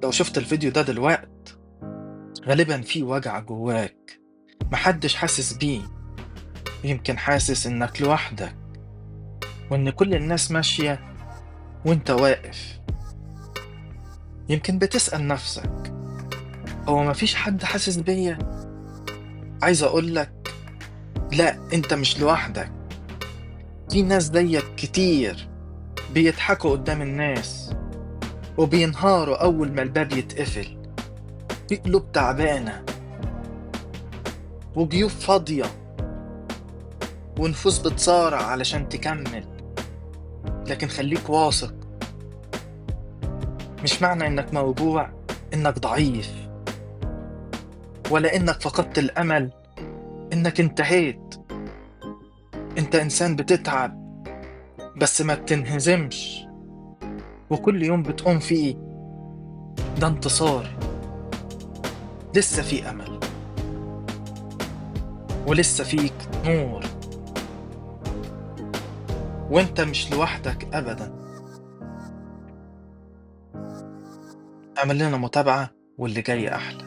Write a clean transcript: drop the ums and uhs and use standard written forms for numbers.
لو شفت الفيديو ده دلوقت غالبا في وجع جواك محدش حاسس بيه. يمكن حاسس إنك لوحدك وإن كل الناس ماشية وإنت واقف. يمكن بتسأل نفسك، هو مفيش حد حاسس بيا؟ عايز أقولك لا، إنت مش لوحدك. في ناس زيك كتير بيضحكوا قدام الناس وبينهاروا أول ما الباب يتقفل. في قلوب تعبانة وجيوب فاضية ونفوس بتصارع علشان تكمل. لكن خليك واثق، مش معنى إنك موجوع إنك ضعيف، ولا إنك فقدت الأمل إنك انتهيت. أنت إنسان بتتعب بس ما بتنهزمش، وكل يوم بتقوم فيه ده انتصار. لسه في أمل ولسه فيك نور، وانت مش لوحدك أبدا. اعمل لنا متابعة واللي جاي أحلى.